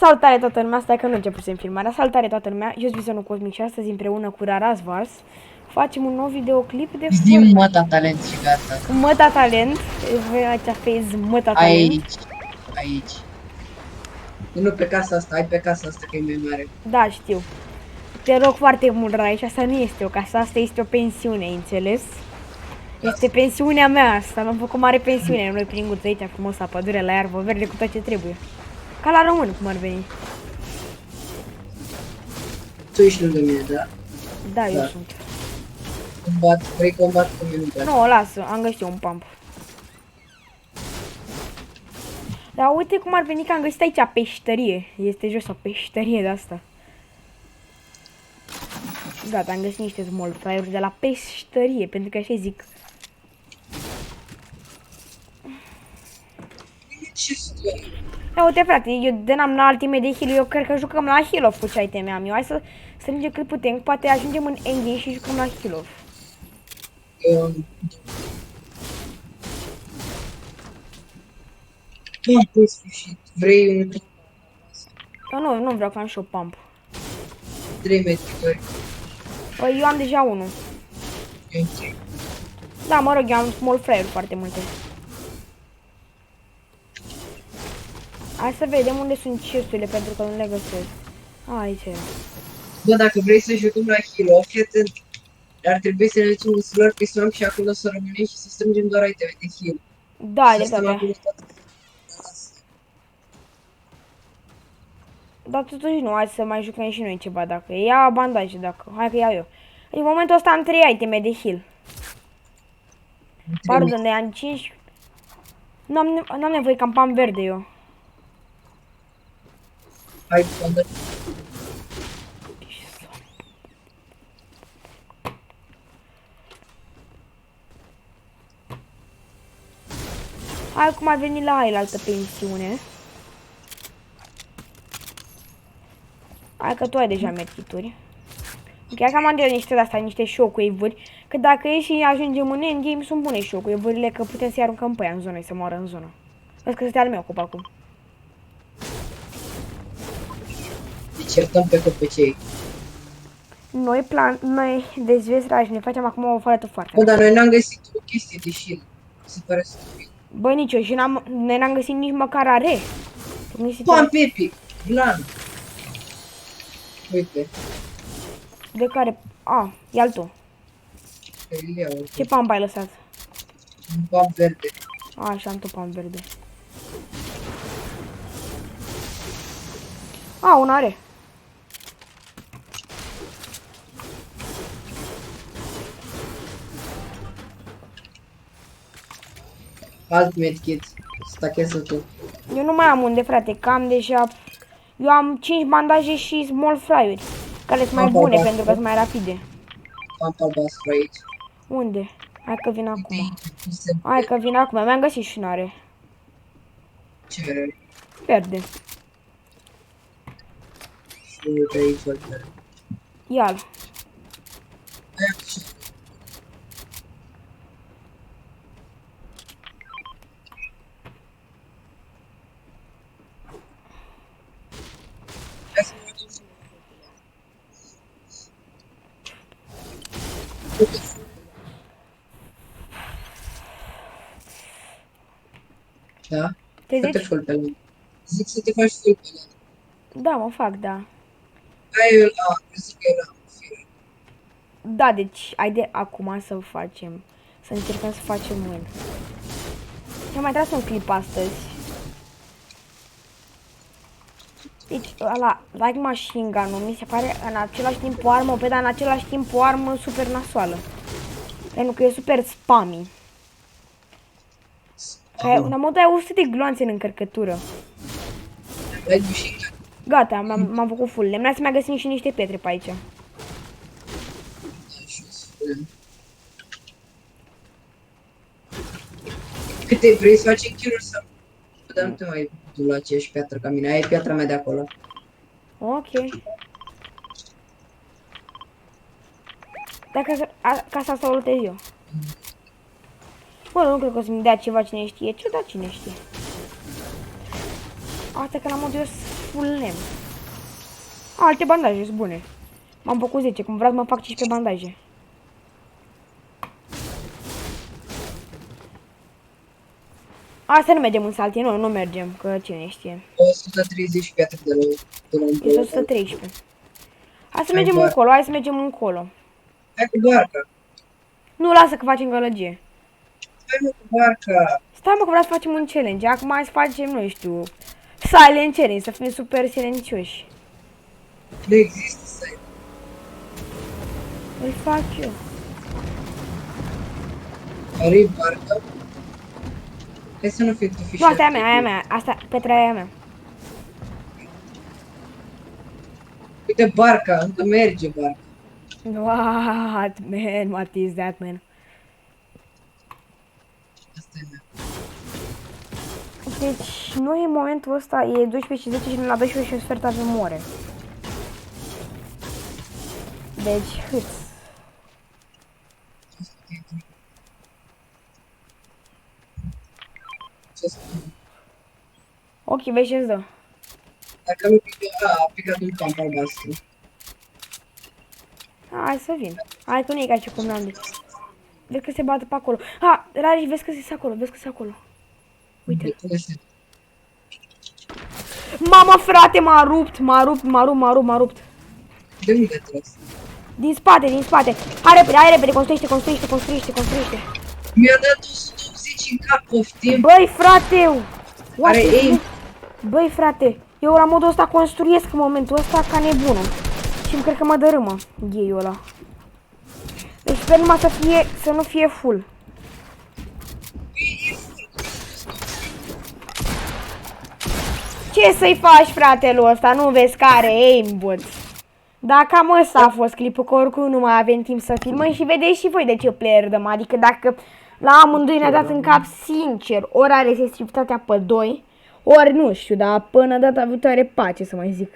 Salutare toată lumea, stai că nu începusem filmarea. Salutare toată lumea, eu sunt Visonul Cosmic și astăzi împreună cu Raras Vars facem un nou videoclip de Zi măta talent și gata. Măta Talent. Aici face Măta Talent. Aici. Nu pe casa asta, ai pe casa asta că e mai mare. Da, știu. Te rog foarte mult, Raiș, asta nu este o casă, asta este o pensiune, înțeles? Este pensiunea mea asta, mi-am făcut mare pensiune. Noi prin guță aici, frumos, la pădure, la iarbă verde, cu tot ce trebuie. Ca la român, cum ar veni. Tu ești lângă mine, da? Da, eu sunt. Vrei combat cu mine? Nu, lasă, am găsit un pump. Dar uite cum ar veni că am găsit aici peștărie. Este jos o peștărie de asta. Gata, am găsit niște small fry-uri de la peștărie, pentru că așa zic. Ia uite frate, eu de n-am la ultimate de heal, eu cred că jucăm la heal-off cu ce iteme am eu. Hai să strângem cât putem, poate ajungem în endgame și jucăm la heal-off. În sfârșit, vrei un... Eu nu vreau că am și o pump. 3 metri. Păi eu am deja unul. Da, mă rog, eu am small fry-uri foarte multe. Hai să vedem unde sunt chesturile, pentru că nu le găsesc. Aici e. Bă, dacă vrei să jucăm la heal-off, ar trebui să ne ducem un slur pe swamp și acolo să rămânem și să strângem doar iteme de heal. Da, de toate. Dar totuși nu, hai să mai jucăm și noi ceva dacă e. Ia bandaje dacă. Hai că iau eu. În momentul ăsta am 3 iteme de heal. Pardon, de am 5. N-am nevoie că am pam verde eu. Hai, bandă. Hai cum ar veni la altă pensiune. Hai că tu ai deja medkituri. Chiar că am adus niște de-astea, niște shockwave-uri. Că dacă e și ajungem în endgame, sunt bune shockwave-urile, că putem să-i aruncăm pe ea în zonă, să moară în zonă. Vezi că este al meu copacul. Deci certăm pe copăcei. Noi dezvezi și ne facem acum o fără foarte. Bă, dar noi n-am găsit o chestie de shield. Se pare stupid. Bă, nici eu și noi n-am găsit nici măcar are. Pan Pepi, Blan. Uite. De care... A, e al tău. Ce pampa ai lăsat? Un pan verde. A, așa am tot pam verde. A, un are. Alt medkit. Stachează tu. Eu nu mai am unde, frate, că am deja... Eu am 5 bandaje și small fry-uri, care sunt mai bune pentru că sunt mai rapide. Am albastru aici. Unde? Hai că vin acum. Hai că vin acum, mi-am găsit și n-are. Ce? Verde. Și uite aici verde. Ia-l. Da? Te Fă-te zici? full pe lângă. Zic să te faci full pe lângă. Da, mă fac, da. Hai eu la... Zic eu la... Da, deci, haide acum să facem. Să încercăm să facem win. Și-am mai tras un clip astăzi. Deci, ăla, like machine gun-ul, mi se pare în același timp o armă, dar în același timp o armă super nasoală. Pentru că e super spammy. La modul ai 100 de gloanțe în încărcătură. Gata, m-am făcut full lemn. Hai să mai găsim și niște pietre pe aici. Câte vrei să facem kill-uri sau... Dar nu te mai du la aceeași piatră ca mine. Aia e piatra mea de acolo. Ok. Dacă ca să o lutez eu. Bă, nu cred că o să-mi dea ceva cine știe. Ce da cine știe? Asta că la modul eu full lemn. Alte bandaje sunt bune. M-am făcut 10, cum vreau să mă fac 15 bandaje. Hai să nu mergem în saltie, nu mergem, că cine știe. 130 piatră de la un Este bloc. 113. Hai să Hai, mergem bă. încolo, hai să mergem încolo. Hai cu barca. Nu, lasă că facem gălăgie. Hai mă cu barca. Stai mă că vreau să facem un challenge, acum hai să facem, nu știu, silent challenge, să fim super silencioși. Nu există site. Îl fac eu. Are barca. Hai să nu fie tu Nu, fișat. asta e a mea, aia e a mea, asta, Petra e a mea. Uite barca, încă merge barca. What, man, what is that, man? Asta e mea. Deci, noi în momentul ăsta e 12 și 10 și la 12 și un sfert avem ore. Deci, hâț. Ce spun? Ok, vezi ce-ți dă. Dacă nu pică, a picat un camp albastru. Hai să vin. Hai că nu e ca și cum n-am de. Vezi că se bate pe acolo. Ha, Rari, vezi că se acolo, vezi că se acolo. Uite. Mama, frate, m-a rupt. De unde ai tras? Din spate. Hai repede, construiește. Mi-a dat 180 în cap, poftim. Băi, frate! Are aim. Băi, frate, eu la modul ăsta construiesc în momentul ăsta ca nebunul. Și îmi cred că mă dărâmă gheiul ăla. Deci sper numai să nu fie full. Ce să-i faci, fratelul ăsta? Nu vezi că are aimbot. Dar cam ăsta a fost clipul, că oricum nu mai avem timp să filmăm și vedeți și voi de ce player dăm. Adică dacă la amândoi ne-a dat în cap sincer, ori are sensibilitatea pe 2, ori nu știu, dar până data viitoare pace să mai zic.